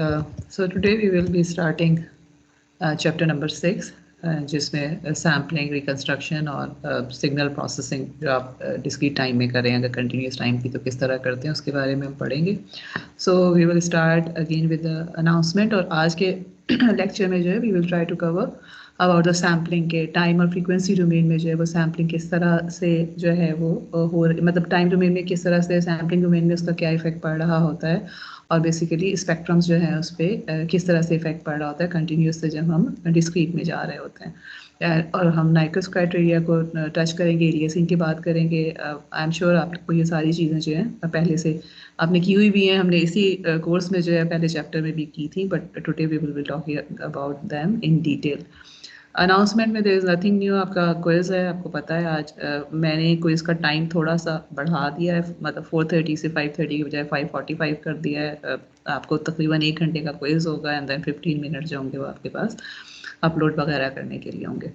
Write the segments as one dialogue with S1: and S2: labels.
S1: So today we will be starting chapter number 6 जिसमें sampling reconstruction और signal processing जो आप डिस्क्रीट टाइम में करें अगर कंटिन्यूस टाइम की तो किस तरह करते हैं उसके बारे में हम पढ़ेंगे. So we will start again with announcement. और आज के लेक्चर में जो है we will try to cover about the sampling के टाइम और फ्रीक्वेंसी डोमेन में जो है वो सैम्पलिंग किस तरह से जो है वो मतलब टाइम डोमेन में किस तरह से सैम्पलिंग डोमेन में उसका क्या इफेक्ट पड़ रहा होता है और बेसिकली स्पेक्ट्रम्स जो है उस पर किस तरह से इफेक्ट पड़ रहा होता है कंटिन्यूस से जब हम डिस्क्रीट में जा रहे होते हैं. और हम नाइकर्स क्राइटेरिया को टच करेंगे, एलियासिंग की बात करेंगे. आई एम श्योर आपको ये सारी चीज़ें जो हैं पहले से आपने की हुई भी हैं, हमने इसी कोर्स में जो है पहले चैप्टर में भी की थी, but today we will be talking about them in detail. Announcement में देयर इज़ नथिंग न्यू. आपका क्विज़ है, आपको पता है आज मैंने क्विज़ का टाइम थोड़ा सा बढ़ा दिया है, मतलब 4:30 से 5:30 की बजाय 5:45 कर दिया है. आपको तकरीबन 1 घंटे का क्विज़ होगा एंड देन 15 मिनट जो होंगे वो आपके पास अपलोड वगैरह करने के लिए होंगे.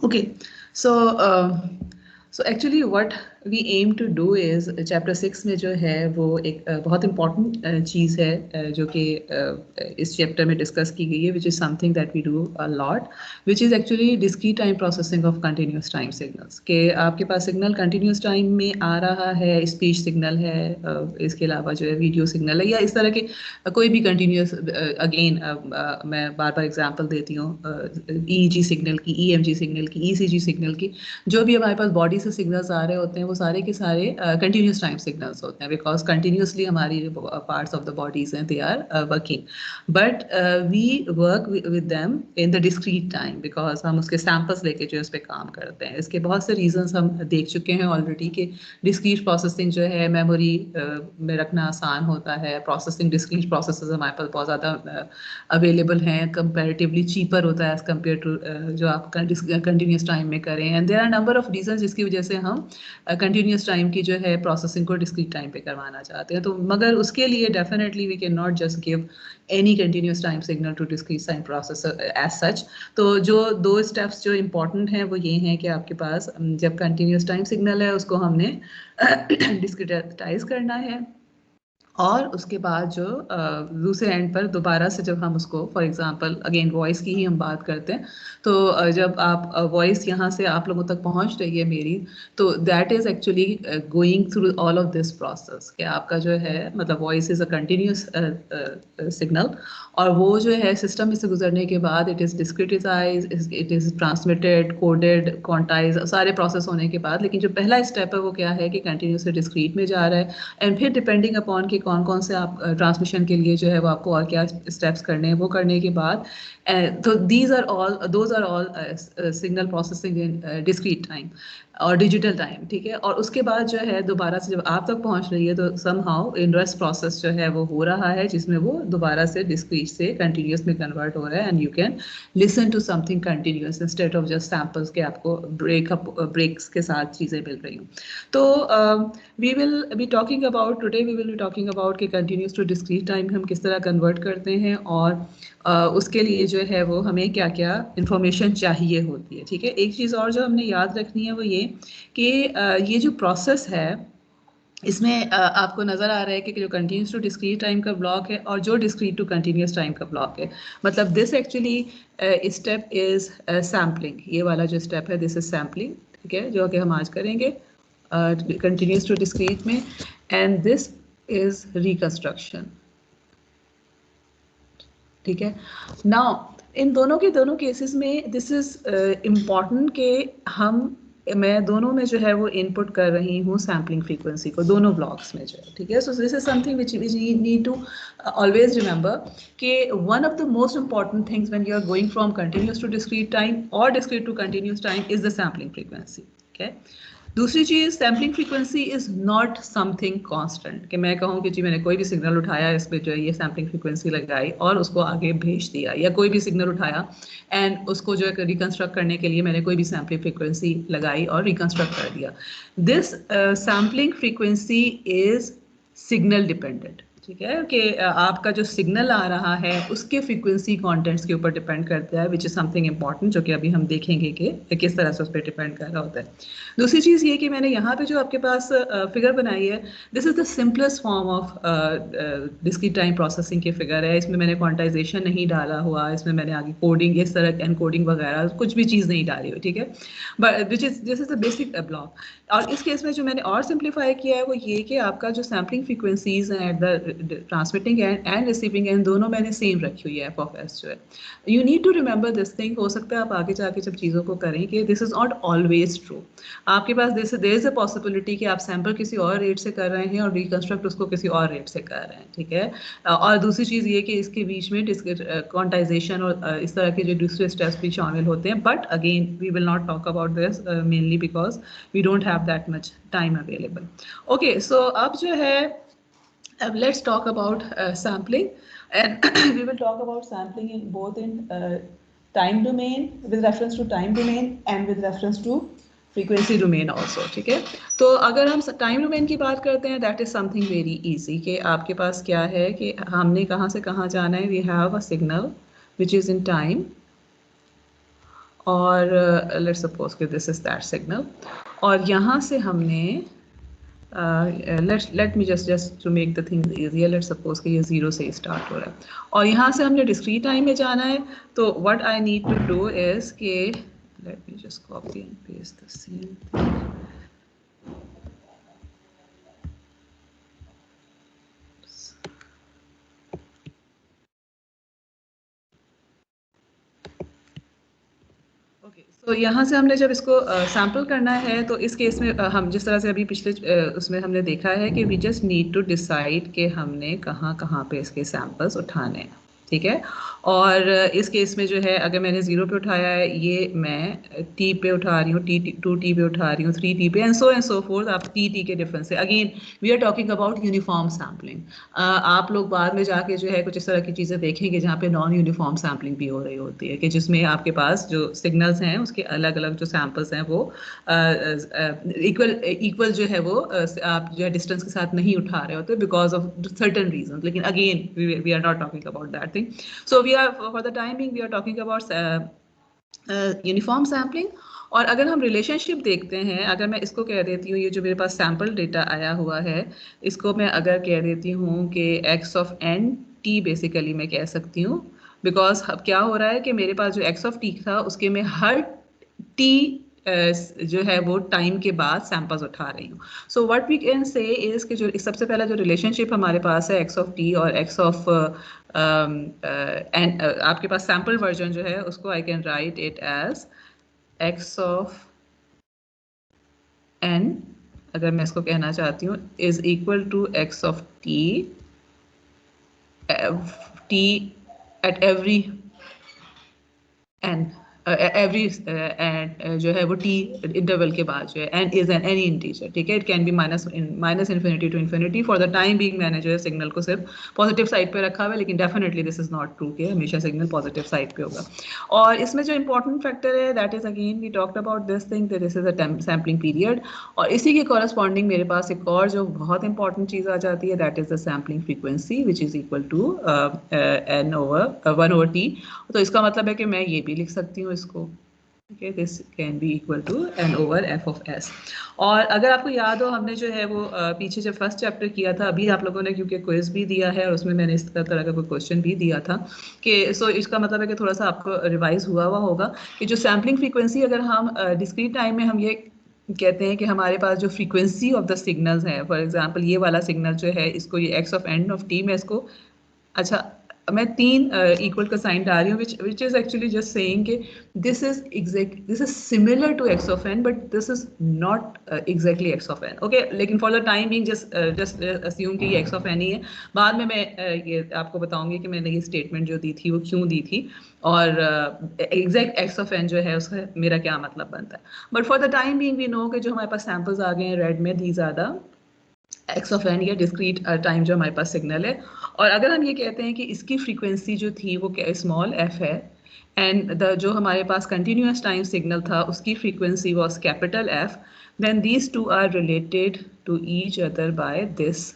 S1: Okay, so actually what we aim to do is chapter 6 में जो है वो एक बहुत इम्पॉर्टेंट चीज़ है जो कि इस चैप्टर में डिस्कस की गई है, which is something that we do a lot, which is actually discrete time processing of continuous time signals. के आपके पास सिग्नल कंटिन्यूस टाइम में आ रहा है, स्पीच सिग्नल है, इसके अलावा जो है वीडियो सिग्नल है या इस तरह के कोई भी कंटिन्यूस. अगेन मैं बार बार एग्जांपल देती हूँ, EEG सिग्नल की, EMG सिग्नल की, ECG सिग्नल की, जो भी हमारे पास बॉडी से सिग्नल्स आ रहे होते हैं वो सारे के सारे कंटिन्यूस टाइम सिग्नल्स होते हैं, बिकॉज कंटिन्यूसली हमारी पार्ट्स ऑफ द बॉडीज हैं they are working, but we work with them in the discrete time because हम उसके सैंपल्स लेके जो है उस पर काम करते हैं. इसके बहुत से रीजंस हम देख चुके हैं ऑलरेडी कि डिस्क्रीट प्रोसेसिंग जो है मेमोरी में रखना आसान होता है. प्रोसेसिंग डिस्क्रीट प्रोसेसेस हमारे पास बहुत ज़्यादा अवेलेबल हैं, कंपैरेटिवली चीपर होता है एज कम्पेयर टू जो आप कंटिन्यूस टाइम में करें. And there are number of reason जिसकी वजह से हम कंटिन्यूस टाइम की जो है प्रोसेसिंग को डिस्क्रीट टाइम पे करवाना चाहते हैं. तो मगर उसके लिए definitely we can not just give any continuous time signal to discrete time processor as such. तो जो 2 स्टेप्स जो इम्पॉर्टेंट हैं वो ये हैं कि आपके पास जब कंटिन्यूस टाइम सिग्नल है उसको हमने डिस्क्रीटाइज करना है, और उसके बाद जो दूसरे एंड पर दोबारा से जब हम उसको फॉर एग्जांपल अगेन वॉइस की ही हम बात करते हैं, तो जब आप वॉइस यहाँ से आप लोगों तक पहुँच रही है मेरी, तो that is actually going through all of this process कि आपका जो है मतलब voice is a continuous signal, और वो जो है सिस्टम में से गुजरने के बाद it is discretize, it is transmitted, coded, quantize, सारे प्रोसेस होने के बाद. लेकिन जो पहला स्टेप है वो क्या है कि कंटिन्यूस से डिस्क्रीट में जा रहा है, एंड फिर डिपेंडिंग अपॉन कि कौन कौन से आप ट्रांसमिशन के लिए जो है वो आपको और क्या स्टेप्स करने हैं, वो करने के बाद तो those are all signal processing in discrete time और डिजिटल टाइम. ठीक है, और उसके बाद जो है दोबारा से जब आप तक पहुंच रही है तो समहाउ इनवर्स प्रोसेस जो है वो हो रहा है, जिसमें वो दोबारा से डिस्क्रीट से कंटिन्यूस में कन्वर्ट हो रहा है, and you can listen to something continuous instead of just samples के आपको ब्रेक्स के साथ चीज़ें मिल रही हूँ. तो we will be talking about today we will be talking about कि कंटिन्यूस टू डिस्क्रीट टाइम हम किस तरह कन्वर्ट करते हैं, और उसके लिए जो है वो हमें क्या क्या इन्फॉर्मेशन चाहिए होती है. ठीक है, एक चीज़ और जो हमने याद रखनी है वो ये कि ये जो प्रोसेस है इसमें आपको नज़र आ रहा है कि जो कंटिन्यूस टू डिस्क्रीट टाइम का ब्लॉक है और जो डिस्क्रीट टू कंटिन्यूस टाइम का ब्लॉक है, मतलब this actually step is sampling. ये वाला जो स्टेप है दिस इज़ सैम्पलिंग. ठीक है, जो कि हम आज करेंगे कंटिन्यूस टू डिस्क्रीट में, एंड दिस इज़ रिकंस्ट्रक्शन. ठीक है, नाउ इन दोनों केसेस में दिस इज़ इम्पॉर्टेंट कि मैं दोनों में जो है वो इनपुट कर रही हूँ सैम्पलिंग फ्रीक्वेंसी को दोनों ब्लॉक्स में जो है. ठीक है, so this is something which need to always remember कि one of the most important things when you are going from continuous to discrete time और discrete to continuous time is the sampling frequency. Okay, दूसरी चीज़ sampling frequency is not something constant कि मैं कहूँ कि जी मैंने कोई भी सिग्नल उठाया, इस पर जो है ये सैम्पलिंग फ्रीक्वेंसी लगाई और उसको आगे भेज दिया, या कोई भी सिग्नल उठाया एंड उसको जो है रिकंस्ट्रक्ट करने के लिए मैंने कोई भी सैम्पलिंग फ्रीक्वेंसी लगाई और रिकंस्ट्रक्ट कर दिया. This sampling frequency is signal dependent. ठीक है, कि आपका जो सिग्नल आ रहा है उसके फ्रीक्वेंसी कंटेंट्स के ऊपर डिपेंड करता है, विच इज़ समथिंग इम्पॉर्टेंट, जो कि अभी हम देखेंगे कि किस तरह से उस पर डिपेंड कर रहा होता है। दूसरी चीज़ ये कि मैंने यहाँ पे जो आपके पास फिगर बनाई है, this is the simplest form of discrete time processing की फिगर है। इसमें मैंने क्वांटाइजेशन नहीं डाला हुआ, इसमें मैंने आगे कोडिंग, इस तरह के एनकोडिंग वगैरह कुछ भी चीज़ नहीं डाली हुई, ठीक है, but which is this is the basic block. और इस केस में जो मैंने और सिंप्लीफाई किया है वो ये कि आपका जो सैम्पलिंग फ्रीक्वेंसीज हैं at the transmitting and receiving end, दोनों मैंने सेम रखी हुई है एफ ऑफ एस जो है। You need to remember this thing. हो सकता है आप आगे जाके जब चीज़ों को करें कि this is not always true. आपके पास देयर इज अ पॉसिबिलिटी कि आप सैम्पल किसी और रेट से कर रहे हैं और रिकंस्ट्रक्ट उसको किसी और रेट से कर रहे हैं, ठीक है। और दूसरी चीज़ ये कि इसके बीच में क्वांटाइजेशन और इस तरह के जो दूसरे स्टेप्स भी शामिल होते हैं, but again we will not talk about this mainly because we don't have that much time available. Okay, so अब जो है, let's talk about sampling, and we will talk about sampling in both in time domain, with reference to time domain and with reference to frequency domain also, ठीक है। तो अगर हम time domain की बात करते हैं, that is something very easy, कि आपके पास क्या है कि हमने कहाँ से कहाँ जाना है। We have a signal which is in time, और लेट्स सपोज कि दिस इज दैट सिग्नल, और यहाँ से हमने let me just to make the things easier, let's suppose कि ये 0 से स्टार्ट हो रहा है और यहाँ से हमने डिस्क्रीट टाइम में जाना है। तो what I need to do is कि let me just copy and paste the same thing. तो यहाँ से हमने जब इसको सैम्पल करना है, तो इस केस में हम जिस तरह से अभी पिछले उसमें हमने देखा है कि we just need to decide कि हमने कहाँ कहाँ पे इसके सैम्पल्स उठाने हैं, ठीक है। और इस केस में जो है, अगर मैंने 0 पे उठाया है, ये मैं टी पे उठा रही हूँ, टी 2T पे उठा रही हूँ, 3T पे, एंड सो फोर्थ। आप टी के डिफरेंस से again we are talking about uniform sampling. आप लोग बाद में जाके जो है कुछ इस तरह की चीज़ें देखेंगे जहाँ पे नॉन यूनिफॉर्म सैम्पलिंग भी हो रही होती है, कि जिसमें आपके पास जो सिग्नल्स हैं उसके अलग अलग जो सैम्पल्स हैं वो इक्वल जो है वो आप जो है डिस्टेंस के साथ नहीं उठा रहे होते बिकॉज ऑफ सर्टन रीजन। लेकिन again we are not talking about that thing. So we are for the time being we are talking about uniform sampling. और अगर हम रिलेशनशिप देखते हैं, अगर मैं इसको कह देती हूँ, ये जो मेरे पास सैम्पल डेटा आया हुआ है, इसको मैं अगर कह देती हूँ कि x of n t basically मैं कह सकती हूँ, बिकॉज अब क्या हो रहा है कि मेरे पास जो x ऑफ t था उसके में हर t जो है वो टाइम के बाद सैंपल्स उठा रही हूँ। So what we can say is कि जो सबसे पहला जो रिलेशनशिप हमारे पास है x ऑफ t और x ऑफ एंड आपके पास सैम्पल वर्जन जो है उसको I can write it as x of n, अगर मैं इसको कहना चाहती हूँ, is equal to x of t at every n, every जो है वो t इंटरवल के बाद जो है n is an any integer, ठीक है। It can be minus infinity to infinity. For the time being मैंने जो है सिग्नल को सिर्फ पॉजिटिव साइड पे रखा हुआ है, लेकिन definitely this is not true कि हमेशा सिग्नल पॉजिटिव साइड पे होगा। और इसमें जो इंपॉर्टेंट फैक्टर है, that is again we talked about this thing, this is a sampling period. और इसी के कॉरस्पॉन्डिंग मेरे पास एक और जो बहुत इंपॉर्टेंट चीज़ आ जाती है, that is the sampling frequency which is equal to n over 1/t। तो इसका मतलब है कि मैं ये भी लिख सकती हूँ इसको, okay, this can be equal to n over f of s। और अगर आपको याद हो, हमने जो है वो पीछे जब फर्स्ट चैप्टर किया था, अभी आप लोगों ने क्योंकि क्विज भी दिया है और उसमें मैंने इस तरह का कोई क्वेश्चन भी दिया था कि इसका मतलब है कि थोड़ा सा आपको रिवाइज हुआ होगा कि जो सैम्पलिंग फ्रीक्वेंसी, अगर हम डिस्क्रीट टाइम में हम ये कहते हैं कि हमारे पास जो फ्रीक्वेंसी ऑफ द सिग्नल्स है, फॉर एग्जांपल ये वाला सिग्नल जो है, इसको ये x of n of t में इसको, अच्छा मैं 3 इक्वल का साइन डाल रही हूँ, which is actually just saying कि this is similar to x of n, but this is not exactly x of n, okay. लेकिन for the time being just assume कि ये x ऑफ n ही है। बाद में मैं ये आपको बताऊंगी कि मैंने ये स्टेटमेंट जो दी थी वो क्यों दी थी, और एग्जैक्ट x ऑफ n जो है उसका मेरा क्या मतलब बनता है। But for the time being we know कि जो हमारे पास सैम्पल्स आ गए हैं रेड में, these are the x of n या डिस्क्रीट टाइम जो हमारे पास सिग्नल है। और अगर हम ये कहते हैं कि इसकी फ्रीक्वेंसी जो थी वो स्मॉल f है, एंड जो हमारे पास कंटिन्यूस टाइम सिग्नल था उसकी frequency was capital F, then these two are related to each other by this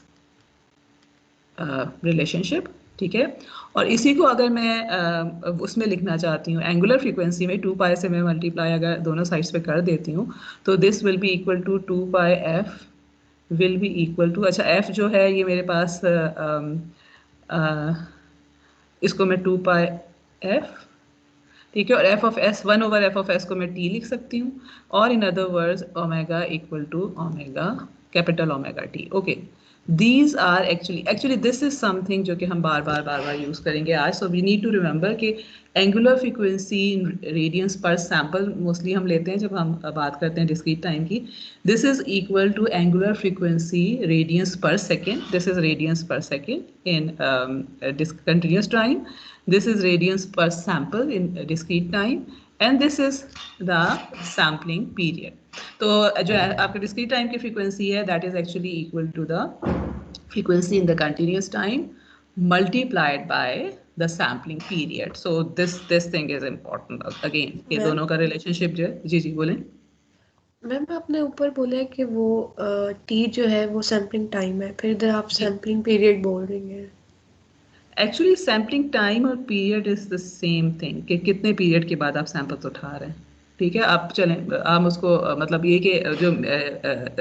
S1: relationship, ठीक है। और इसी को अगर मैं उसमें लिखना चाहती हूँ एंगुलर फ्रीक्वेंसी में, 2 पाई से मैं मल्टीप्लाई अगर दोनों साइड्स पे कर देती हूँ तो this will be equal to 2 pi F will be equal to, अच्छा एफ जो है ये मेरे पास इसको मैं 2 पाई एफ, ठीक है, और F of S 1 over F of S को मैं टी लिख सकती हूँ, और in other words omega equal to omega capital omega T. Okay, these are actually this is something जो कि हम बार बार यूज करेंगे आज। So we need to remember कि angular frequency in radians per sample mostly हम लेते हैं जब हम बात करते हैं डिस्क्रीट टाइम की। This is equal to angular frequency radians per second, this is radians per second in continuous time, this is radians per sample in discrete time, and this is the sampling period. तो जो आपके discrete time की frequency है that is actually equal to the frequency in the continuous time multiplied by the sampling period. So this thing is important again, ये दोनों का relationship जो है, जी बोलें।
S2: मैम आपने ऊपर बोला है कि वो टी जो है वो सैम्पलिंग टाइम है, फिर इधर आप सैम्पलिंग पीरियड बोल रही हैं।
S1: एक्चुअली सैम्पलिंग टाइम और period is the same thing कि कितने पीरियड के बाद आप सैंपल्स उठा रहे हैं, ठीक है। आप चलें हम उसको मतलब ये कि जो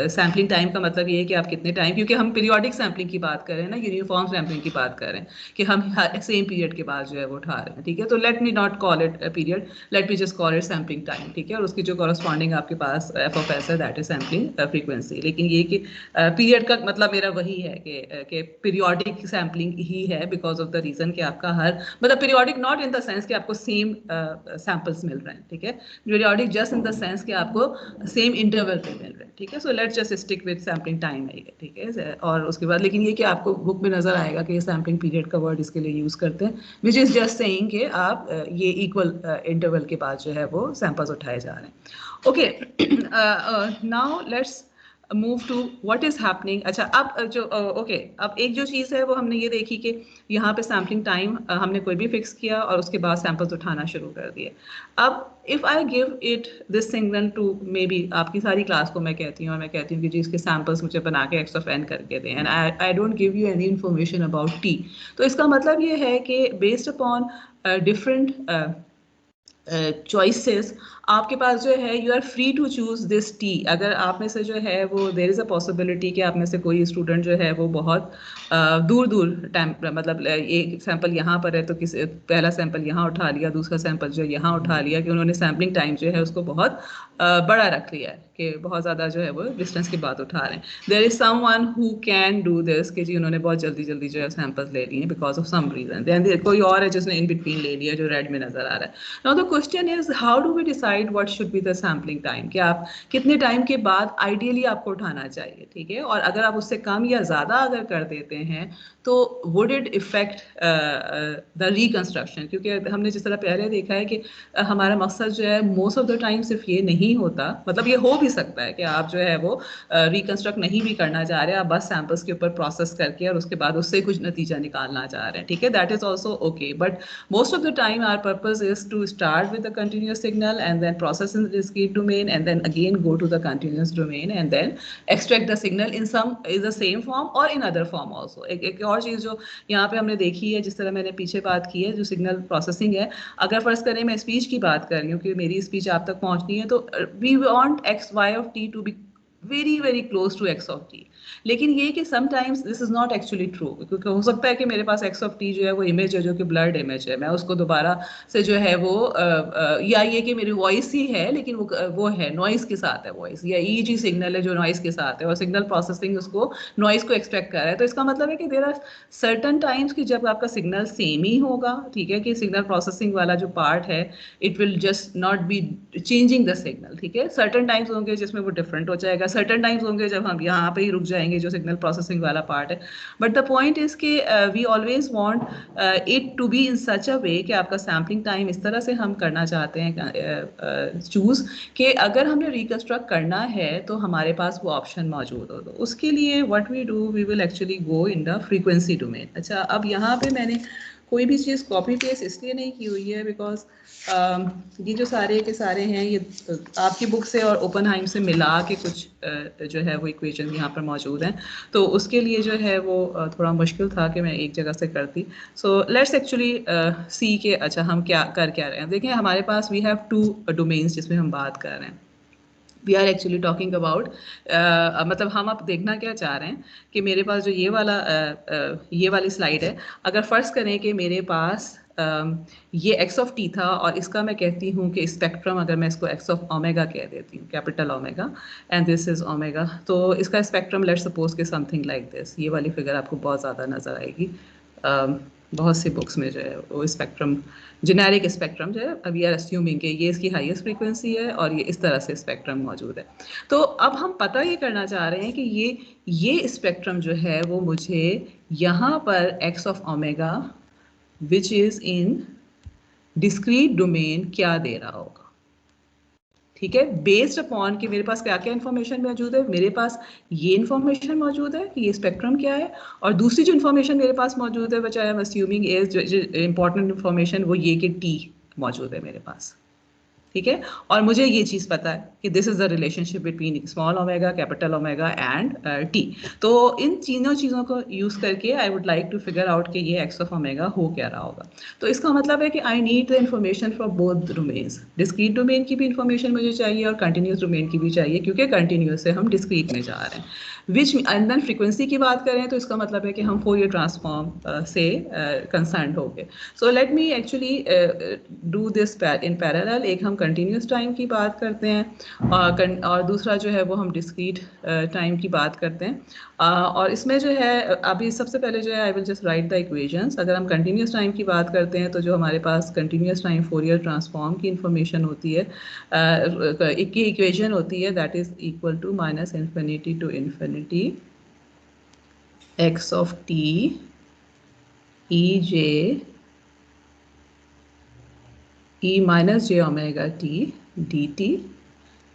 S1: सैम्पलिंग टाइम का मतलब ये है कि आप कितने टाइम, क्योंकि हम पीरियोडिक सैम्पलिंग की बात कर रहे हैं ना, यूनिफॉर्म सैम्पलिंग की बात कर रहे हैं कि हम सेम पीरियड के बाद जो है वो उठा रहे हैं, ठीक है। तो let me not call it period, late me just call it sampling time, ठीक है। और उसकी जो कॉरस्पॉन्डिंग आपके पास एफ ऑफ एस है दैट इज सैम्पलिंग फ्रीक्वेंसी। लेकिन ये कि पीरियड का मतलब मेरा वही है कि पीरियोडिक सैम्पलिंग ही है, बिकॉज ऑफ द रीजन कि आपका हर मतलब periodic not in the sense कि आपको सेम सैंपल्स मिल रहे हैं, ठीक है। Periodic just in the sense कि आपको सेम इंटरवल पे मिल रहे हैं, ठीक है। So let's just stick with sampling time है ये, ठीक है। और उसके बाद लेकिन ये कि आपको बुक में नजर आएगा कि ये सैम्पलिंग पीरियड का वर्ड इसके लिए यूज करते हैं, विच इज जस्ट सेइंग कि आप ये इक्वल इंटरवल के बाद जो है वो सैंपल्स उठाए जा रहे हैं। Okay, now let's move to what is happening. अच्छा अब जो ओके अब एक जो चीज़ है वो हमने ये देखी कि यहाँ पे सैम्पलिंग टाइम हमने कोई भी फिक्स किया और उसके बाद सैंपल्स उठाना शुरू कर दिए। अब if I give it this signal to maybe आपकी सारी क्लास को मैं कहती हूँ और मैं कहती हूँ कि जी इसके सैंपल्स मुझे बना के एक्स ऑफ एन करके दें, and I don't give you any information about T, तो इसका मतलब ये है कि बेस्ड अपॉन डिफरेंट चॉइसेस आपके पास जो है you are free to choose this T. अगर आप में से जो है वो देर इज़ अ पॉसिबिलिटी कि आप में से कोई स्टूडेंट जो है वो बहुत दूर दूर टाइम मतलब एक सैंपल यहाँ पर है तो किसी पहला सैंपल यहाँ उठा लिया, दूसरा सैंपल जो यहाँ उठा लिया, कि उन्होंने सैम्पलिंग टाइम जो है उसको बहुत बड़ा रख लिया है कि बहुत ज़्यादा जो है वो डिस्टेंस की बात उठा रहे हैं। There is someone who can do this कि जी उन्होंने बहुत जल्दी जल्दी जो है सैंपल्स ले लिए because of some reason, then कोई और है जिसने इन बिटवीन ले लिया जो रेड में नजर आ रहा है। Now the question is how do we decide what should be the sampling time, कि आप कितने टाइम के बाद आइडियली आपको उठाना चाहिए, ठीक है। और अगर आप उससे कम या ज़्यादा अगर कर देते हैं तो would it effect the reconstruction, क्योंकि हमने जिस तरह पहले देखा है कि हमारा मकसद जो है मोस्ट ऑफ द टाइम सिर्फ ये नहीं होता, मतलब ये हो भी सकता है कि आप जो है वो रिकंस्ट्रक्ट नहीं भी करना चाह रहे, आप बस सैंपल्स के ऊपर प्रोसेस करके और उसके बाद उससे कुछ नतीजा निकालना चाह रहे हैं, ठीक है। That is also okay, but most of the time our purpose is to start with the continuous signal and then process in the discrete domain and then again go to the continuous domain and then extract the signal in some is the same form or in other form also। एक और चीज़ जो यहाँ पे हमने देखी है, जिस तरह मैंने पीछे बात की है, जो सिग्नल प्रोसेसिंग है, अगर फर्ज करें मैं स्पीच की बात कर रही हूँ कि मेरी स्पीच आप तक पहुँचनी है तो we want X Y of T to be very very close to x of T, लेकिन ये कि sometimes this is not actually true, क्योंकि हो सकता है कि मेरे पास एक्स ऑफ टी जो है वो इमेज है जो कि ब्लर्ड इमेज है, मैं उसको दोबारा से जो है वो या ये कि मेरी वॉइस ही है लेकिन वो है नॉइस के साथ है वॉइस, या ईईजी सिग्नल है जो नॉइस के साथ है और सिग्नल प्रोसेसिंग उसको नॉइस को एक्सट्रैक्ट कर रहा है। तो इसका मतलब है कि देयर आर सर्टन टाइम्स कि जब आपका सिग्नल सेम ही होगा, ठीक है, कि सिग्नल प्रोसेसिंग वाला जो पार्ट है it will just not be changing the signal, ठीक है। सर्टन टाइम्स होंगे जिसमें वो डिफरेंट हो जाएगा, सर्टन टाइम्स होंगे जब हम यहाँ पे ही रुक जाएंगे जो सिग्नल प्रोसेसिंग वाला पार्ट है। बट द पॉइंट इज कि we always want it to be in such a way कि आपका सैम्पलिंग टाइम इस तरह से हम करना चाहते हैं चूज कि अगर हमने रिकंस्ट्रक्ट करना है तो हमारे पास वो ऑप्शन मौजूद हो। तो उसके लिए what we do we will actually go in the frequency domain. अच्छा अब यहाँ पे मैंने कोई भी चीज़ कॉपी पेस्ट इसलिए नहीं की हुई है बिकॉज ये जो सारे के सारे हैं ये आपकी बुक से और ओपनहाइम से मिला के कुछ जो है वो इक्वेशन यहाँ पर मौजूद हैं, तो उसके लिए जो है वो थोड़ा मुश्किल था कि मैं एक जगह से करती। सो लेट्स एक्चुअली सी के अच्छा हम क्या रहे हैं। देखिए हमारे पास वी हैव 2 डोमेन्स जिसमें हम बात कर रहे हैं। We are actually talking about मतलब हम अब देखना क्या चाह रहे हैं कि मेरे पास जो ये वाली स्लाइड है, अगर फ़र्ज़ करें कि मेरे पास ये एक्स ऑफ टी था और इसका मैं कहती हूँ कि स्पेक्ट्रम, अगर मैं इसको एक्स ऑफ ओमेगा कह देती हूँ, capital omega, and this is omega, तो इसका स्पेक्ट्रम लेट्स सपोज के समथिंग लाइक दिस। ये वाली फिगर आपको बहुत ज़्यादा नज़र आएगी बहुत सी बुक्स में जो है वो स्पेक्ट्रम, जेनेरिक स्पेक्ट्रम जो है, अब वी आर अस्यूमिंग कि ये इसकी हाईएस्ट फ्रीक्वेंसी है और ये इस तरह से स्पेक्ट्रम मौजूद है। तो अब हम पता ये करना चाह रहे हैं कि ये स्पेक्ट्रम जो है वो मुझे यहाँ पर x of omega which is in discrete domain क्या दे रहा होगा। ठीक है, बेस्ड अपॉन कि मेरे पास क्या क्या इन्फॉर्मेशन मौजूद है। मेरे पास ये इन्फॉर्मेशन मौजूद है कि ये स्पेक्ट्रम क्या है, और दूसरी जो इन्फॉर्मेशन मेरे पास मौजूद है विच आई एम अस्यूमिंग इज जो इंपॉर्टेंट इन्फॉर्मेशन, वो ये कि टी मौजूद है मेरे पास। ठीक है, और मुझे ये चीज़ पता है कि this is the relationship between small omega, capital omega and T. तो इन तीनों चीज़ों को यूज़ करके I would like to figure out कि ये एक्स ऑफ ओमेगा हो क्या रहा होगा। तो इसका मतलब है कि I need the information for both domains. Discrete domain की भी इन्फॉर्मेशन मुझे चाहिए और कंटिन्यूस डोमेन की भी चाहिए, क्योंकि कंटिन्यूस से हम डिस्क्रीट में जा रहे हैं। विच एंड देन फ्रीक्वेंसी की बात करें तो इसका मतलब है कि हम फोरियर ट्रांसफॉर्म से कंसर्न हो गए। So let me actually do this in parallel. एक हम कंटिन्यूस टाइम की बात करते हैं और दूसरा जो है वो हम डिस्क्रीट टाइम की बात करते हैं। और इसमें जो है अभी सबसे पहले जो है I will just right the equations. अगर हम कंटिन्यूस टाइम की बात करते हैं तो जो हमारे पास कंटिन्यूस टाइम फोरियर ट्रांसफॉर्म की इंफॉर्मेशन होती है, एक की इक्वेशन होती है that is equal to minus infinity to infinity X of T E J e minus j omega t dt।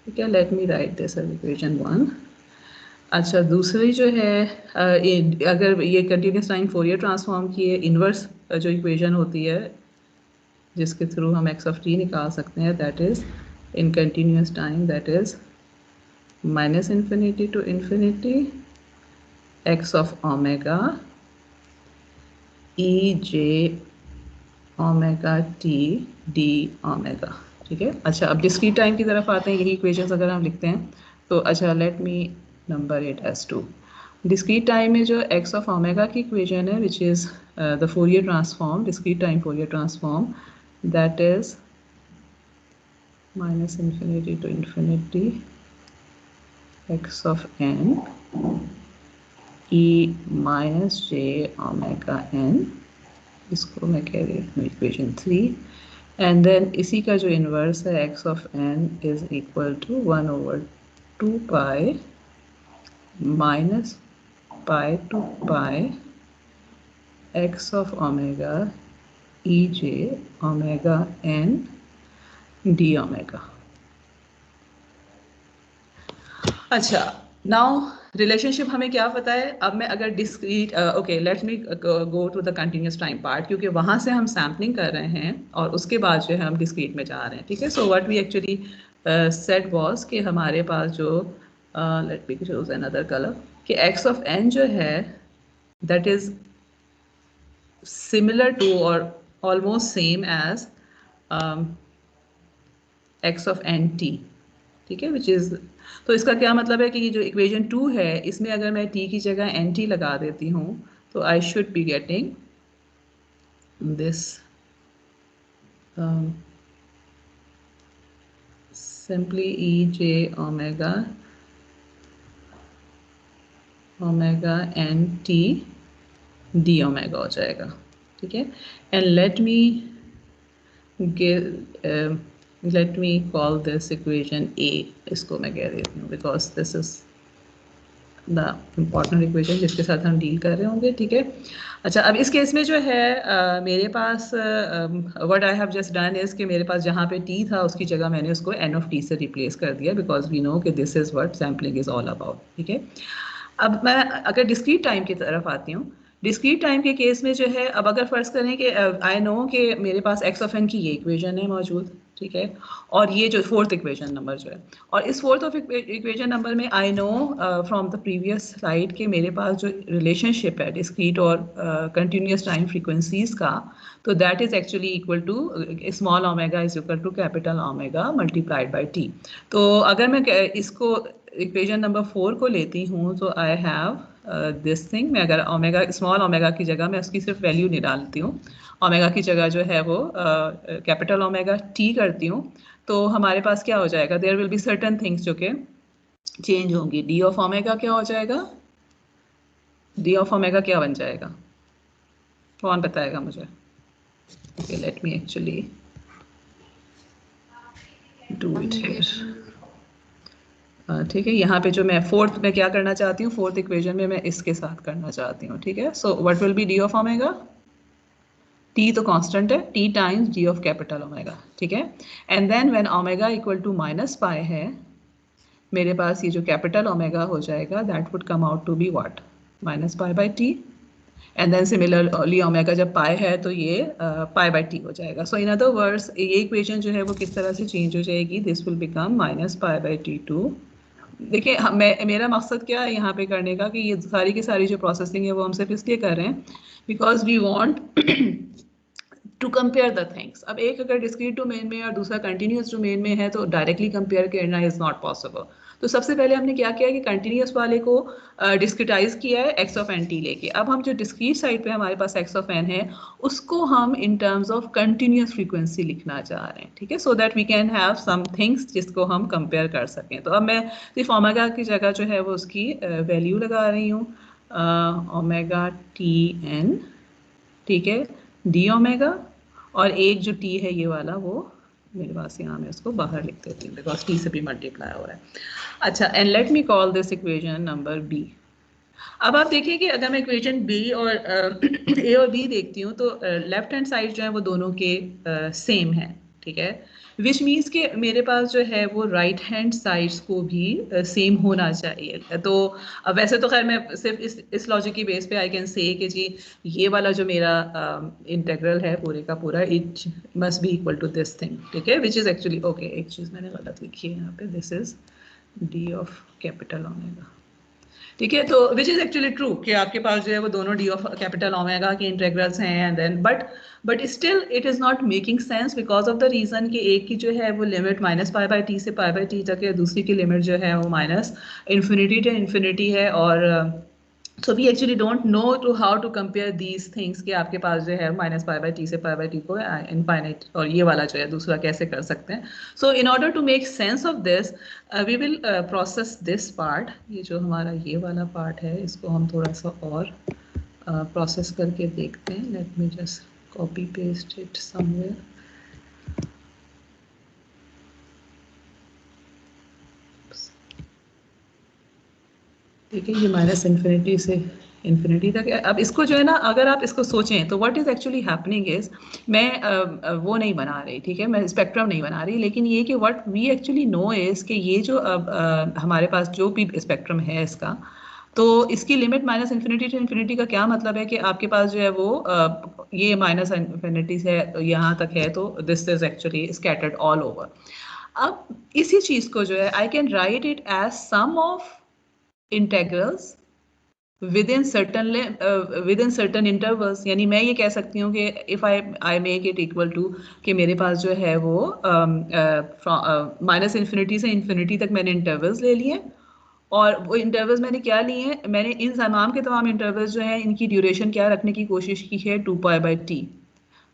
S1: ठीक है, let me write this as equation 1। अच्छा, दूसरी जो है अगर ये कंटिन्यूस टाइम फोरियर ट्रांसफॉर्म की इनवर्स जो इक्वेशन होती है जिसके थ्रू हम एक्स ऑफ टी निकाल सकते हैं, that is in continuous time that is minus infinity to infinity X of omega E J omega T D omega. ठीक है, अच्छा अब डिस्क्रीट टाइम की तरफ आते हैं। यही इक्वेशंस अगर हम लिखते हैं तो अच्छा let me number it as 2। Discrete time में जो एक्स ऑफ ओमेगा की इक्वेशन है which is the Fourier transform, discrete time Fourier transform, that is minus infinity to infinity X of N E minus J omega N, इसको मैं कह रही हूँ equation 3। And then इसी का जो इन्वर्स है X of N is equal to 1/2 pi minus pi to pi X of omega E J omega N D omega. अच्छा, नाउ रिलेशनशिप हमें क्या पता है। अब मैं अगर discrete okay let me go to the continuous time part, क्योंकि वहाँ से हम सैम्पलिंग कर रहे हैं और उसके बाद जो है हम डिस्क्रीट में जा रहे हैं। ठीक है, so what we actually said was कि हमारे पास जो let me choose another colour कि एक्स ऑफ एन जो है दैट इज सिमिलर टू और almost same as X of N T. ठीक है, विच इज़, तो इसका क्या मतलब है कि ये जो इक्वेशन 2 है इसमें अगर मैं t की जगह एन टी लगा देती हूँ तो I should be getting this simply E J omega omega N T D omega हो जाएगा। ठीक है, and let me give let me call this equation A, इसको मैं कह देती हूँ because this is the important equation जिसके साथ हम डील कर रहे होंगे। ठीक है, अच्छा अब इस केस में जो है मेरे पास what I have just done is कि मेरे पास जहाँ पे t था उसकी जगह मैंने उसको n of t से रिप्लेस कर दिया because we know कि this is what sampling is all about। ठीक है, अब मैं अगर डिस्क्रीट टाइम की तरफ आती हूँ डिस्क्रीट टाइम के केस में जो है, अब अगर फर्ज करें कि आई नो कि मेरे पास एक्स ऑफ एन की ये इक्वेशन है मौजूद, ठीक है, और ये जो फोर्थ इक्वेशन नंबर जो है, और इस फोर्थ ऑफ इक्वेशन नंबर में I know from the previous slide कि मेरे पास जो रिलेशनशिप है डिस्क्रीट और कंटिन्यूस टाइम फ्रीक्वेंसीज का, तो that is actually equal to small omega is equal to capital omega multiplied by t. तो अगर मैं इसको इक्वेशन नंबर 4 को लेती हूँ तो आई हैव दिस थिंग, मैं अगर ओमेगा स्मॉल ओमेगा की जगह मैं उसकी सिर्फ वैल्यू निकालती हूँ, ओमेगा की जगह जो है वो कैपिटल ओमेगा टी करती हूँ, तो हमारे पास क्या हो जाएगा, there will be certain things जो कि चेंज होंगी। डी ऑफ ओमेगा क्या हो जाएगा, डी ऑफ ओमेगा क्या बन जाएगा, कौन बताएगा मुझे? Okay, let me actually do it here. ठीक है, यहाँ पे जो मैं फोर्थ में क्या करना चाहती हूँ, फोर्थ इक्वेशन में मैं इसके साथ करना चाहती हूँ, ठीक है। So what will be d of omega, t तो कांस्टेंट है, t times d of capital omega, ठीक है। And then when omega equal to minus pi है, मेरे पास ये जो कैपिटल ओमेगा हो जाएगा, that would come out to be what, minus pi by t. And then similarly omega जब पाई है तो ये पाई बाई टी हो जाएगा। सो इन अदर वर्ड्स ये इक्वेशन जो है वो किस तरह से चेंज हो जाएगी, this will become minus pi by t two. देखिए मेरा मकसद क्या है यहाँ पे करने का, कि ये सारी की सारी जो प्रोसेसिंग है वो हम सिर्फ इसलिए कर रहे हैं because we want to compare the things. अब एक अगर डिस्क्रीट डोमेन में और दूसरा कंटिन्यूस डोमेन में है तो डायरेक्टली कंपेयर करना इज नॉट पॉसिबल। तो सबसे पहले हमने क्या किया कि कंटिन्यूस वाले को डिस्क्रिटाइज किया है एक्स ऑफ एन टी लेके। अब हम जो डिस्क्रीट साइड पे हमारे पास एक्स ऑफ एन है उसको हम in terms of continuous frequency लिखना चाह रहे हैं, ठीक है, so that we can have some things जिसको हम कंपेयर कर सकें। तो अब मैं सिर्फ ओमेगा की जगह जो है वो उसकी वैल्यू लगा रही हूँ, ओमेगा टी एन, ठीक है, डी ओमेगा, और एक जो टी है ये वाला वो मेरे पास यहाँ मैं उसको बाहर लिख देती हूँ बिकॉज टी से भी मल्टीप्लाई हो रहा है। अच्छा, and let me call this equation number b. अब आप देखिए कि अगर मैं इक्वेशन बी और ए और बी देखती हूँ तो लेफ्ट हैंड साइड जो है वो दोनों के सेम है, ठीक है, विच मीन्स कि मेरे पास जो है वो राइट हैंड साइड्स को भी सेम होना चाहिए। तो वैसे तो खैर मैं सिर्फ इस लॉजिक की बेस पे आई कैन से कि जी ये वाला जो मेरा इंटेग्रल है पूरे का पूरा, it must be equal to this thing, ठीक है, विच इज़ एक्चुअली ओके, एक चीज़ मैंने गलत लिखी है यहाँ पे, this is D of capital omega, ठीक है। तो विच इज एक्चुअली ट्रू कि आपके पास जो है वो दोनों डी ऑफ कैपिटल ओमेगा के इंटीग्रल्स हैं, and then but still it is not making sense because of the reason कि एक की जो है वो limit minus pi by t से पाई बाई टी तक है, दूसरी की लिमिट जो है वो माइनस इन्फिनिटी टू इन्फिनिटी है, और so we actually don't know to how to compare these things कि आपके पास जो है माइनस पाई बाई टी से पाई बाई टी को इनफाइनाइट और ये वाला जो है दूसरा कैसे कर सकते हैं। So in order to make sense of this we will process this part, ये जो हमारा ये वाला पार्ट है इसको हम थोड़ा सा और प्रोसेस करके देखते हैं। Late me just copy paste it somewhere. ठीक है, ये माइनस इन्फिनिटी से इन्फिनिटी तक है। अब इसको जो है ना, अगर आप इसको सोचें तो what is actually happening is, मैं वो नहीं बना रही, ठीक है, मैं स्पेक्ट्रम नहीं बना रही, लेकिन ये कि what we actually know is कि ये जो हमारे पास जो भी स्पेक्ट्रम है इसका, तो इसकी limit minus infinity to infinity का क्या मतलब है कि आपके पास जो है वो ये माइनस इन्फिनिटी से यहाँ तक है, तो this is actually scattered all over. अब इसी चीज को जो है I can write it as sum of integrals within certain intervals, यानी मैं ये कह सकती हूँ कि if I make it equal to कि मेरे पास जो है वो माइनस इन्फिनिटी से इन्फिनिटी तक मैंने इंटरवल्स ले लिए, और वो इंटरवल्स मैंने क्या लिए हैं, मैंने इन तमाम के तमाम इंटरवल्स जो हैं इनकी ड्यूरेशन क्या रखने की कोशिश की है, 2 pi by t.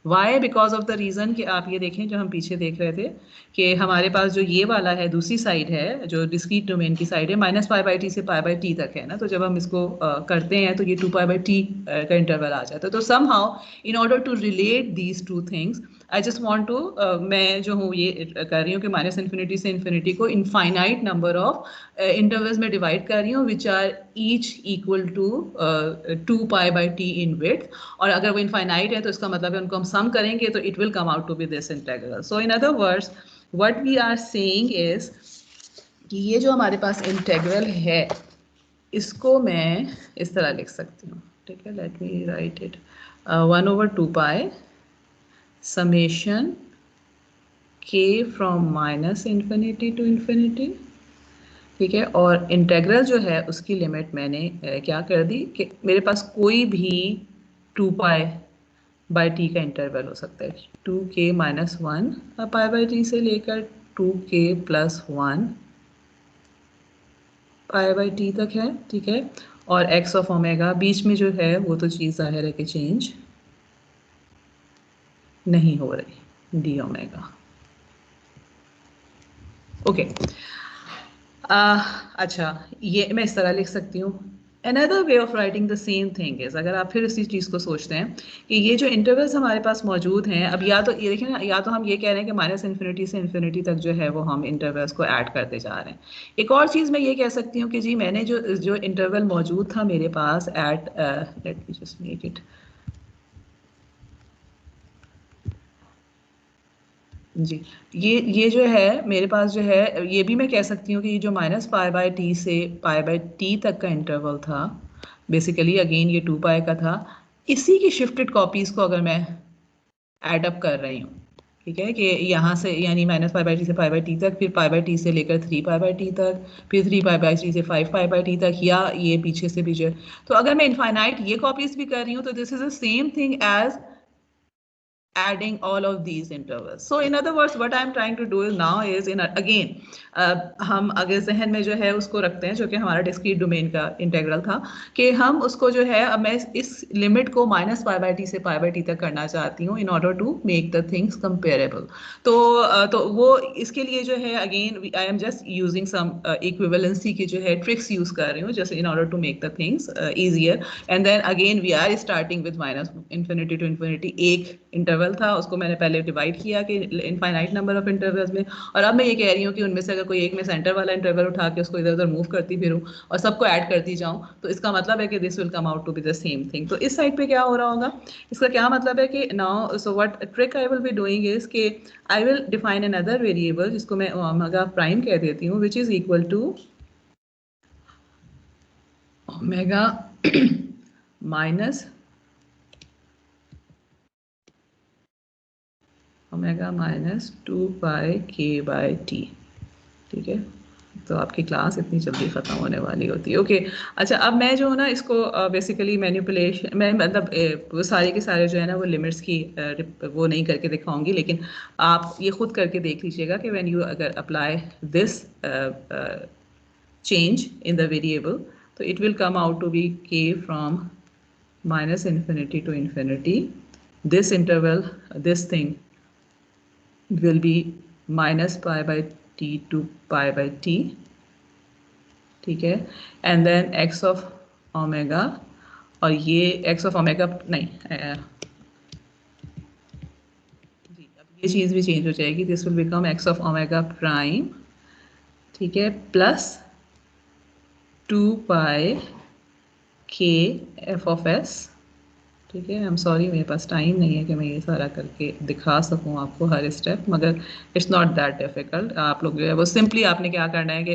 S1: Why, because of the reason कि आप ये देखें जो हम पीछे देख रहे थे कि हमारे पास जो ये वाला है दूसरी साइड है जो डिस्क्रीट डोमेन की साइड है, माइनस पाई बाई टी से पाई बाई टी तक है ना, तो जब हम इसको करते हैं तो ये 2 पाई बाई टी का इंटरवल आ जाता है। तो somehow in order to relate these two things I just want to, मैं जो हूँ ये कर रही हूँ कि माइनस इन्फिनिटी से इन्फिनिटी को इनफाइनाइट नंबर ऑफ इंटरवल्स में डिवाइड कर रही हूँ which are each equal to 2 pi by t in width, और अगर वो इनफाइनाइट है तो इसका मतलब है उनको हम सम करेंगे तो it will come out to be this integral. So in other words what we are saying is कि ये जो हमारे पास इंटीग्रल है इसको मैं इस तरह लिख सकती हूँ, ठीक है, let me write it 1/2 pi summation k from minus infinity to infinity, ठीक है। और इंटेग्रल जो है उसकी लिमिट मैंने क्या कर दी कि मेरे पास कोई भी 2 पाई बाई टी का इंटरवल हो सकता है, 2k minus 1 pi by t से लेकर 2k plus 1 pi by T तक है, ठीक है। और x ऑफ ओमेगा बीच में जो है वो तो चीज़ जाहिर है कि चेंज नहीं हो रही, डी ओमेगा। ओके, अच्छा, ये मैं इस तरह लिख सकती हूँ। Another way of writing the same thing is, अगर आप फिर इसी चीज़ को सोचते हैं कि ये जो इंटरवल्स हमारे पास मौजूद हैं, अब या तो ये देखिए ना, या तो हम ये कह रहे हैं कि माइनस इन्फिनिटी से इन्फिनिटी तक जो है वो हम इंटरवल्स को ऐड करते जा रहे हैं। एक और चीज़ मैं ये कह सकती हूँ कि जी मैंने जो इंटरवल मौजूद था मेरे पास at, let me just make it, जी, ये जो है मेरे पास जो है, ये भी मैं कह सकती हूँ कि ये जो माइनस पाई बाई टी से पाई बाई टी तक का इंटरवल था, बेसिकली अगेन ये 2 पाई का था, इसी की शिफ्टेड कॉपीज को अगर मैं ऐड अप कर रही हूँ, ठीक है, कि यहाँ से यानी माइनस पाई बाई टी से पाई बाई टी तक, फिर पाई बाई टी से लेकर 3 पाई बाई टी तक, फिर 3 पाई बाई टी से 5 पाई बाई टी तक, या ये पीछे से पीछे, तो अगर मैं इनफाइनाइट ये कॉपीज भी कर रही हूँ तो this is the same thing as adding all of these intervals. So in other words, what I'm trying to do is now is in again हम अगर जहन में जो है उसको रखते हैं जो कि हमारा डिस्क्रीट डोमेन का इंटीग्रल था, कि हम उसको जो है, अब मैं इस लिमिट को माइनस पाई बाई टी से पाई बाई टी तक करना चाहती हूँ in order to make the things comparable. तो वो इसके लिए जो है again I am just using some equivalency की जो है ट्रिक्स यूज कर रही हूँ just in order to make the things easier. And then again we are starting with minus infinity to infinity, एक इंटरवल था उसको मैंने पहले डिवाइड किया कि इनफाइनाइट नंबर ऑफ इंटरवल्स में, और अब मैं ये कह रही हूँ कि उनमें से अगर कोई एक में सेंटर वाला इंटरवल उठा के उसको इधर उधर मूव करती फिरूँ और सबको ऐड करती जाऊँ, तो इसका मतलब है कि this will come out to be the same thing. तो इस साइड पे क्या हो रहा होगा, इसका क्या मतलब है कि now so what trick I will be doing is कि I will define another variable जिसको मैं ओमेगा प्राइम कह देती हूँ, which is equal to omega minus omega minus 2 pi के बाई टी, ठीक है। तो आपकी क्लास इतनी जल्दी ख़त्म होने वाली होती है, ओके। अच्छा, अब मैं जो है ना इसको बेसिकली मैनिपुलेशन, मैं मतलब वो सारे के सारे जो है ना वो लिमिट्स की वो नहीं करके दिखाऊंगी, लेकिन आप ये खुद करके देख लीजिएगा कि व्हेन यू अगर apply this change in the variable, so it will come out to be k from minus infinity to infinity. This interval, this thing will be minus pi by t to pi by t, ठीक है। and then x of omega, और ये x of omega नहीं, जी अब ये चीज़ भी change हो जाएगी, this will become x of omega prime, ठीक है, plus 2 pi k f of s, ठीक है। आई एम सॉरी मेरे पास टाइम नहीं है कि मैं ये सारा करके दिखा सकूं आपको हर स्टेप, मगर इट्स नॉट दैट डिफिकल्ट। आप लोग जो है वो सिंपली आपने क्या करना है कि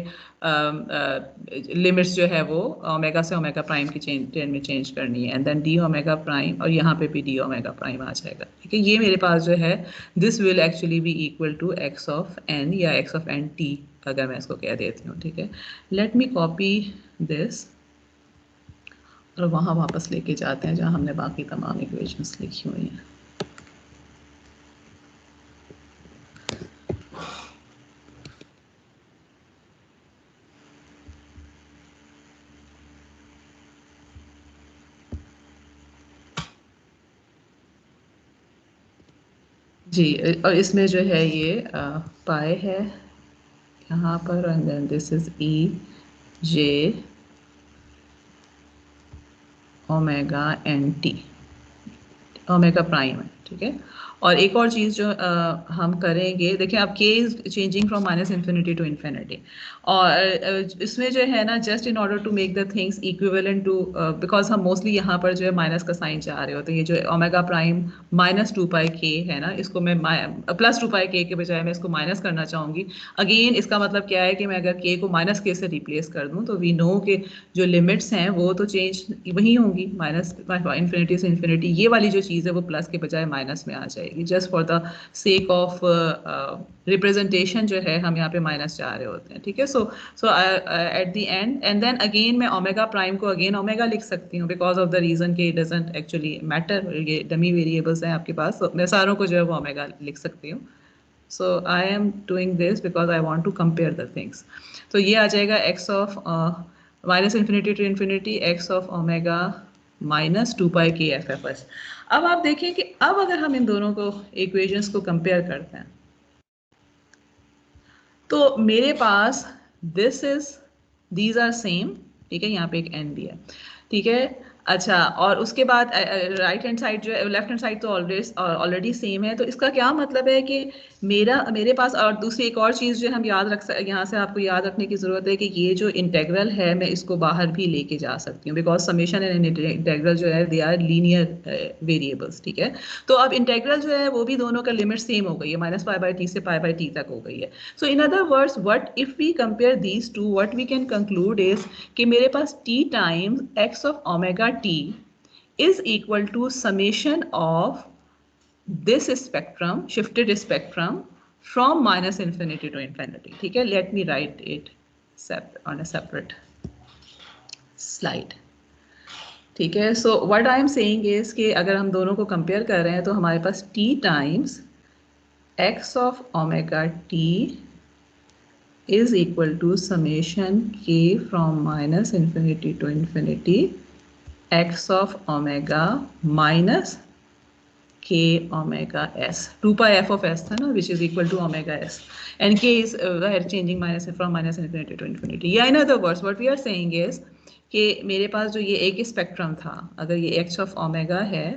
S1: लिमिट्स जो है वो ओमेगा से ओमेगा प्राइम की चेंज में चेंज करनी है, and then d omega prime, और यहाँ पे भी डी ओमेगा प्राइम आ जाएगा, ठीक है। ये मेरे पास जो है this will actually be equal to x of n या एक्स ऑफ एन टी, अगर मैं इसको कह देती हूँ, ठीक है। लेट मी कॉपी दिस और वहाँ वापस लेके जाते हैं जहाँ हमने बाकी तमाम इक्वेशंस लिखी हुई हैं। जी, और इसमें जो है ये पाई है यहाँ पर, and then this is e J omega N t, omega prime है, ठीक है। और एक और चीज़ जो हम करेंगे, देखिए अब k is changing from minus infinity to infinity, और इसमें जो है ना, just in order to make the things equivalent to, because हम मोस्टली यहाँ पर जो है माइनस का साइन चाह रहे होते हैं, ये जो ओमेगा प्राइम माइनस 2πk है ना, इसको मैं प्लस 2πk के बजाय मैं इसको माइनस करना चाहूँगी। अगेन इसका मतलब क्या है कि मैं अगर k को माइनस k से रिप्लेस कर दूँ तो वी नो के जो लिमिट्स हैं वो तो चेंज वही होंगी, माइनस इन्फिनिटी से इन्फिनिटी, ये वाली जो चीज़ है वो प्लस के बजाय माइनस में आ जाएगी, just for the sake of representation जो है हम यहाँ पे माइनस चाह रहे होते हैं, ठीक है। So at the end then again मैं ओमेगा प्राइम को अगेन ओमेगा लिख सकती हूँ, बिकॉज ऑफ द रीजन के इट डजंट एक्चुअली मैटर, ये डमी वेरिएबल्स हैं आपके पास, तो मैं सारों को जो है वो ओमेगा लिख सकती हूँ। So I am doing this because I want to compare the things. तो ये आ जाएगा x of minus infinity to infinity x of omega minus 2πk FFS। अब आप देखिए कि अब अगर हम इन दोनों को इक्वेशंस को कंपेयर करते हैं तो मेरे पास this is these are same, ठीक है, यहाँ पे एक n भी है, ठीक है। अच्छा, और उसके बाद राइट हैंड साइड जो है, लेफ्ट हैंड साइड तो ऑलरेडी सेम है, तो इसका क्या मतलब है कि मेरे पास, और दूसरी एक और चीज़ जो हम याद रख यहाँ से आपको याद रखने की ज़रूरत है कि ये जो इंटेग्रल है मैं इसको बाहर भी लेके जा सकती हूँ, बिकॉज समेशन एंड इंटेग्रल जो है दे आर लीनियर वेरिएबल्स, ठीक है। तो अब इंटेग्रल जो है वो भी दोनों का लिमिट सेम हो गई है, -π/t से π/t तक हो गई है। So in other words what if we compare these two, what we can conclude is कि मेरे पास t times x of omega t is equal to summation of this spectrum, shifted spectrum from minus infinity to infinity, ठीक है। let me write it on a separate slide, ठीक है। so what I am saying is कि अगर हम दोनों को compare कर रहे हैं तो हमारे पास t times x of omega t is equal to summation k from minus infinity to infinity x of omega minus k omega s, 2π f of s था ना, which is equal to omega s, and k is changing from minus infinity to infinity. Yeah, in other words what we are saying is कि मेरे पास जो ये एक spectrum था, अगर ये x of omega है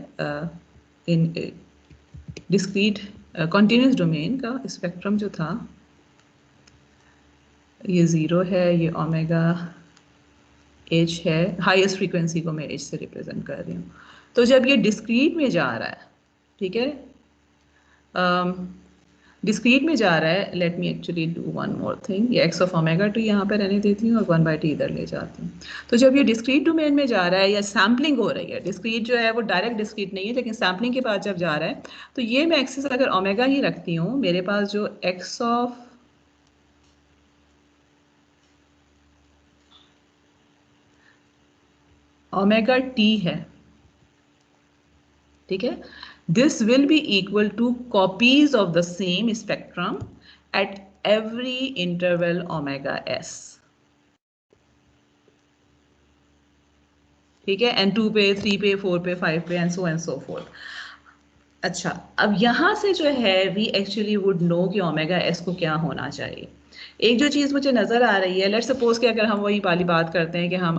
S1: इन डिस्क्रीट कॉन्टिन्यूस डोमेन का स्पेक्ट्रम जो था, ये 0 है, ये ओमेगा h है, हाईएस्ट फ्रीक्वेंसी को मैं h से रिप्रेजेंट कर रही हूँ। तो जब ये डिस्क्रीट में जा रहा है, ठीक है, डिस्क्रीट में जा रहा है, let me actually do one more thing, ये x ऑफ ओमेगा t यहाँ पर रहने देती हूँ और 1/t इधर ले जाती हूँ। तो जब ये डिस्क्रीट डोमेन में जा रहा है या सैम्पलिंग हो रही है, डिस्क्रीट जो है वो डायरेक्ट डिस्क्रीट नहीं है, लेकिन सैम्पलिंग के बाद जब जा रहा है तो ये मैं एक्सिस अगर ओमेगा ही रखती हूँ, मेरे पास जो x ऑफ ओमेगा t है, ठीक है, this will be equal to copies of the same spectrum at every interval omega s, ठीक है, and 2 पे, 3 पे, 4 पे, 5 पे and so forth। अच्छा, अब यहाँ से जो है we actually would know कि ओमेगा s को क्या होना चाहिए। एक जो चीज़ मुझे नज़र आ रही है, लेट्स सपोज कि अगर हम वही वाली बात करते हैं कि हम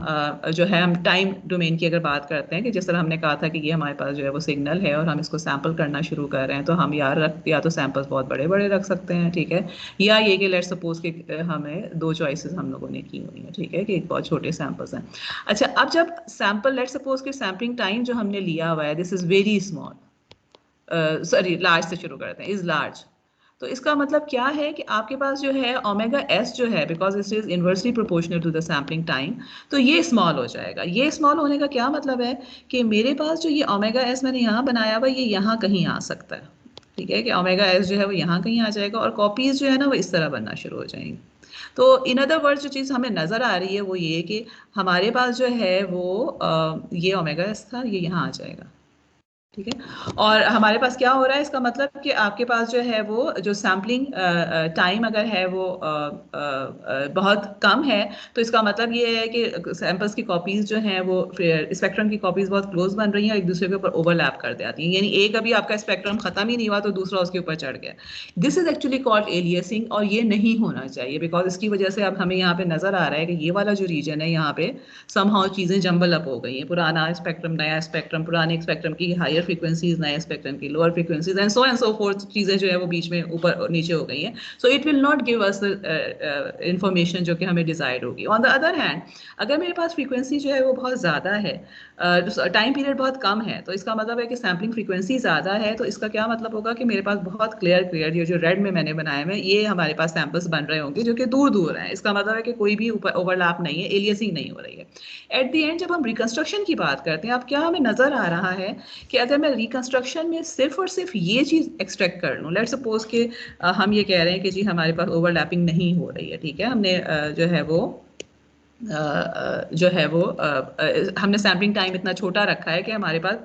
S1: जो है हम टाइम डोमेन की अगर बात करते हैं कि जिस तरह हमने कहा था कि ये हमारे पास जो है वो सिग्नल है और हम इसको सैम्पल करना शुरू कर रहे हैं, तो हम या तो सैम्पल्स बहुत बड़े बड़े रख सकते हैं, ठीक है, या ये कि लेट्स सपोज कि हमें दो चॉइसेस हम लोगों ने की हुई हैं, ठीक है, कि बहुत छोटे सैम्पल्स हैं। अच्छा, अब जब सैम्पल, लेट्स सपोज कि सैम्पलिंग टाइम जो हमने लिया हुआ है this is very small, sorry large से शुरू करते हैं, इज लार्ज, तो इसका मतलब क्या है कि आपके पास जो है ओमेगा एस जो है, because it is inversely proportional to the sampling time, तो ये स्मॉल हो जाएगा। ये स्मॉल होने का क्या मतलब है कि मेरे पास जो ये ओमेगा एस मैंने यहाँ बनाया हुआ, ये यहाँ कहीं आ सकता है, ठीक है, कि ओमेगा एस जो है वो यहाँ कहीं आ जाएगा और कॉपीज जो है ना वो इस तरह बनना शुरू हो जाएंगी। तो इन अदर वर्ड्स जो चीज़ हमें नज़र आ रही है वो ये कि हमारे पास जो है वो ये ओमेगा एस था, ये यहाँ आ जाएगा, ठीक है। और हमारे पास क्या हो रहा है, इसका मतलब कि आपके पास जो है वो जो सैम्पलिंग टाइम अगर है वो बहुत कम है, तो इसका मतलब ये है कि सैंपल्स की कॉपीज जो हैं वो स्पेक्ट्रम की कॉपीज बहुत क्लोज बन रही हैं और एक दूसरे के ऊपर ओवरलैप कर जाती हैं, यानी एक अभी आपका स्पेक्ट्रम खत्म ही नहीं हुआ तो दूसरा उसके ऊपर चढ़ गया। This is actually called aliasing, और ये नहीं होना चाहिए, बिकॉज इसकी वजह से अब हमें यहाँ पे नजर आ रहा है कि ये वाला जो रीजन है यहाँ पे समहाउ चीजें जंबल अप हो गई हैं, पुराना स्पेक्ट्रम, नया स्पेक्ट्रम, पुराने स्पेक्ट्रम की हायर हायर फ्रीक्वेंसीज नए स्पेक्ट्रम की, lower frequencies and so fourth चीज़ें जो है वो बीच में ऊपर और नीचे हो गई हैं. So it will not give us information जो कि हमें डिजायर्ड होगी. ऑन द अदर हैंड अगर मेरे पास फ्रीक्वेंसी जो है वो बहुत ज़्यादा है, टाइम पीरियड बहुत कम है, तो इसका मतलब है कि सैम्पलिंग फ्रीक्वेंसी ज़्यादा है, तो इसका क्या मतलब होगा कि मेरे पास बहुत क्लियर ये जो रेड में मैंने बनाए हुए ये हमारे पास सैंपल्स बन रहे होंगे जो कि दूर दूर हैं. इसका मतलब है कि कोई भी ओवरलैप नहीं है, एलियसिंग नहीं हो रही है. एट द एंड जब हम रिकंस्ट्रक्शन की बात करते हैं, अब क्या हमें नजर आ रहा है कि अगर मैं रिकंस्ट्रक्शन में सिर्फ और सिर्फ ये चीज़ एक्सट्रैक्ट कर लूँ, लेट्स सपोज कि हम ये कह रहे हैं कि जी हमारे पास ओवरलैपिंग नहीं हो रही है, ठीक है, हमने जो है वो हमने सैम्पलिंग टाइम इतना छोटा रखा है कि हमारे पास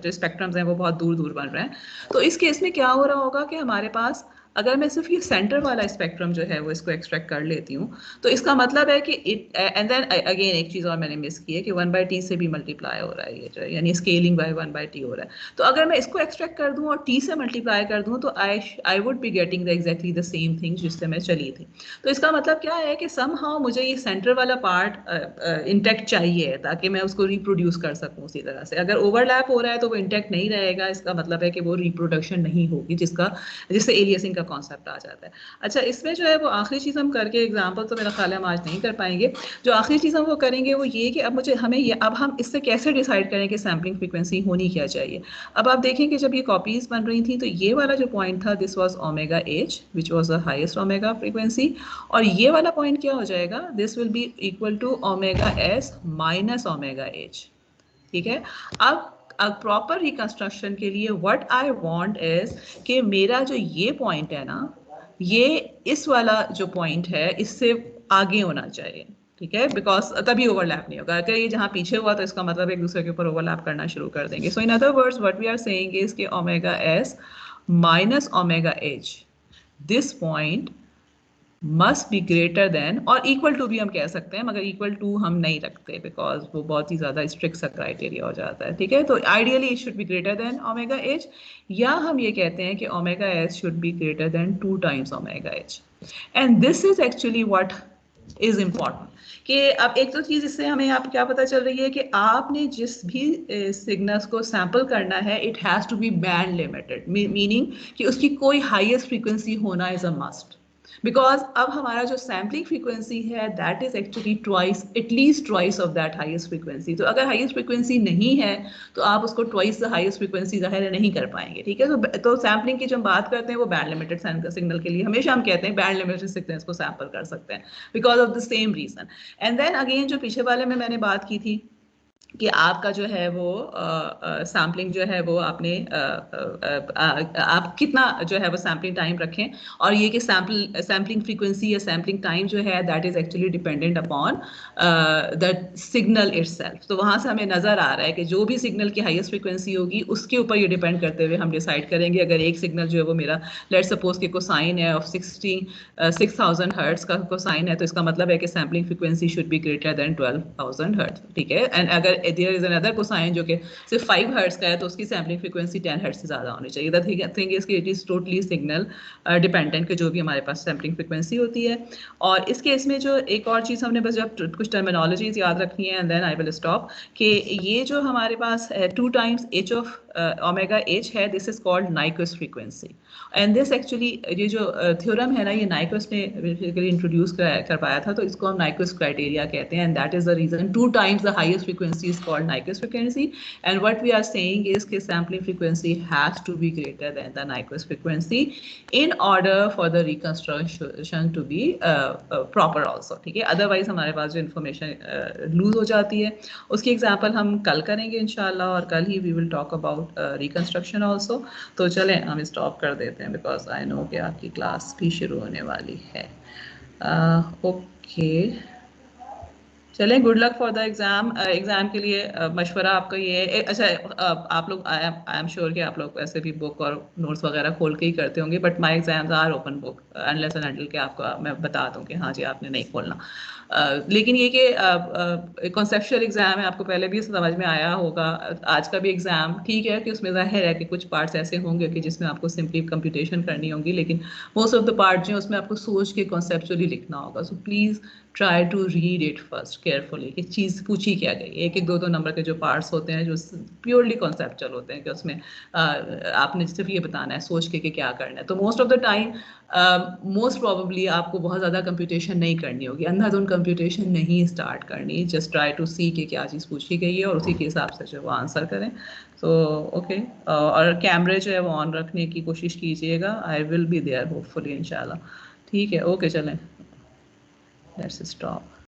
S1: जो स्पेक्ट्रम्स हैं वो बहुत दूर दूर बन रहे हैं. तो इस केस में क्या हो रहा होगा कि हमारे पास अगर मैं सिर्फ ये सेंटर वाला स्पेक्ट्रम जो है वो इसको एक्सट्रैक्ट कर लेती हूँ, तो इसका मतलब है कि इट एंड देन अगेन एक चीज़ और मैंने मिस की है कि 1/t से भी मल्टीप्लाई हो रहा है ये जो, यानी स्केलिंग बाय 1/t हो रहा है. तो अगर मैं इसको एक्सट्रैक्ट कर दूँ और t से मल्टीप्लाई कर दूँ तो I would be getting the exactly the same thing जिससे मैं चली थी. तो इसका मतलब क्या है कि समहाउ मुझे ये सेंटर वाला पार्ट इंटैक्ट चाहिए ताकि मैं उसको रिप्रोड्यूस कर सकूं उसी तरह से. अगर ओवरलैप हो रहा है तो वो इंटैक्ट नहीं रहेगा, इसका मतलब है कि वो रिप्रोडक्शन नहीं होगी, जिससे एलियसिंग का कॉन्सेप्ट आ जाता है. अच्छा, इसमें जो है वो आखिरी चीज़ हम करके, एग्जाम्पल तो मेरा ख्याल है हम आज नहीं कर पाएंगे, जो आखिरी चीज़ हम वो करेंगे वो ये कि अब हम इससे कैसे डिसाइड करें कि सैम्पलिंग फ्रीक्वेंसी होनी क्या चाहिए. अब आप देखें कि जब ये कॉपीज बन रही थी तो ये वाला जो पॉइंट था, this was omega h which was the highest omega frequency, और ये वाला पॉइंट क्या हो जाएगा, this will be equal to omega S minus omega h. ठीक है. अब प्रॉपर रिकंस्ट्रक्शन के लिए व्हाट आई वांट इज कि मेरा जो ये पॉइंट है ना, ये इस वाला जो पॉइंट है इससे आगे होना चाहिए. ठीक है, बिकॉज तभी ओवरलैप नहीं होगा. अगर ये जहाँ पीछे हुआ तो इसका मतलब एक दूसरे के ऊपर ओवरलैप करना शुरू कर देंगे. So in other words what we are saying is कि omega S minus omega H, this point must be greater than, और इक्वल टू भी हम कह सकते हैं, मगर इक्वल टू हम नहीं रखते बिकॉज वो बहुत ही ज्यादा स्ट्रिक्ट सा क्राइटेरिया हो जाता है. ठीक है, तो ideally it should be greater than omega H, या हम ये कहते हैं कि omega S should be greater then 2 times omega H. And this is actually what is important. कि अब एक तो चीज इससे हमें आप क्या पता चल रही है कि आपने जिस भी सिग्नल्स को सैंपल करना है it has to be band limited, meaning कि उसकी कोई हाईएस्ट फ्रीक्वेंसी होना इज अ मस्ट. बिकॉज अब हमारा जो सैम्पलिंग फ्रीक्वेंसी है that is actually twice, at least twice of that highest frequency. तो अगर हाईएस्ट फ्रीक्वेंसी नहीं है तो आप उसको ट्वाइस द हाईएस्ट फ्रीक्वेंसी जाहिर नहीं कर पाएंगे. ठीक है, तो सैम्पलिंग की जो हम बात करते हैं वो बैंड लिमिटेड सिग्नल के लिए हमेशा हम कहते हैं बैंड लिमिटेड सिग्नल्स को सैंपल कर सकते हैं because of the same reason. And then again जो पीछे वाले में मैंने बात की थी कि आपका जो है वो सैम्पलिंग जो है वो आपने आप कितना जो है वो सैम्पलिंग टाइम रखें, और ये कि सैम्पलिंग फ्रीक्वेंसी या सैम्पलिंग टाइम जो है that is actually dependent upon the signal itself. तो वहाँ से हमें नज़र आ रहा है कि जो भी सिग्नल की हाईएस्ट फ्रीक्वेंसी होगी उसके ऊपर ये डिपेंड करते हुए हम डिसाइड करेंगे. अगर एक सिग्नल जो है वो मेरा लेट्स सपोज के कोसाइन है ऑफ 6,000 हर्ट्ज का कोसाइन है, तो इसका मतलब है कि sampling frequency should be greater then 12,000 hertz. ठीक है, एंड अगर देयर इज अनदर कोसाइन जो कि सिर्फ 5 हर्ट्ज का है तो उसकी सैम्पलिंग फ्रीक्वेंसी 10 हर्ट्ज से ज़्यादा होनी चाहिए. द थिंग इज कि it is totally signal dependent कि जो भी हमारे पास सैम्पलिंग फ्रीक्वेंसी होती है. और इस केस में जो एक और चीज़ हमने बस जब कुछ टर्मिनोलॉजीज याद रखनी है and then I will stop, कि ये जो हमारे पास 2 times H of omega H है, this is called Nyquist frequency. And this actually ये जो थ्योरम है ना, ये नाइक्वेस्ट ने बेसिकली इंट्रोड्यूस करवाया था, तो इसको हम नाइक्वेस्ट क्राइटेरिया कहते हैं. And that is the reason 2 times the highest frequency is called Nyquist frequency, and what we are saying is that sampling frequency has to be greater than the Nyquist frequency in order for the reconstruction to be proper also. ठीक है, otherwise हमारे पास जो information lose हो जाती है. उसकी example हम कल करेंगे इंशाल्लाह, और कल ही we will talk about reconstruction also. तो चलें हम stop कर देते हैं because I know कि आपकी क्लास भी शुरू होने वाली है. Okay. चलें, good luck for the exam. Exam के लिए मशवरा आपका ये है. अच्छा, आप लोग आई एम श्योर कि आप लोग वैसे भी बुक और नोट्स वगैरह खोल के ही करते होंगे, but my exams are open book unless and until के आपको मैं बता दूं कि हाँ जी आपने नहीं खोलना. लेकिन ये कि कॉन्सेप्चुअल एग्ज़ाम है, आपको पहले भी समझ में आया होगा. आज का भी एग्ज़ाम ठीक है कि उसमें ज़ाहिर है कि कुछ पार्ट्स ऐसे होंगे कि जिसमें आपको सिंपली कंप्यूटेशन करनी होगी, लेकिन मोस्ट ऑफ द पार्ट जो है उसमें आपको सोच के कॉन्सेप्चुअली लिखना होगा. So please try to read it first carefully कि चीज़ पूछी क्या गई। एक एक दो दो नंबर के जो पार्ट्स होते हैं जो प्योरली कॉन्सेप्चुअल होते हैं कि उसमें आपने सिर्फ ये बताना है सोच के कि क्या करना है। तो most of the time most probably आपको बहुत ज़्यादा कंप्यूटेशन नहीं करनी होगी, अंधाधुंध कंप्यूटेशन नहीं स्टार्ट करनी। जस्ट ट्राई टू सी कि क्या चीज़ पूछी गई है और उसी के हिसाब से जो वो आंसर करें। तो ओके, और कैमरे जो है वो ऑन रखने की कोशिश कीजिएगा। I will be there hopefully इंशाल्लाह। ठीक है, ओके चलें, लेट्स स्टॉप।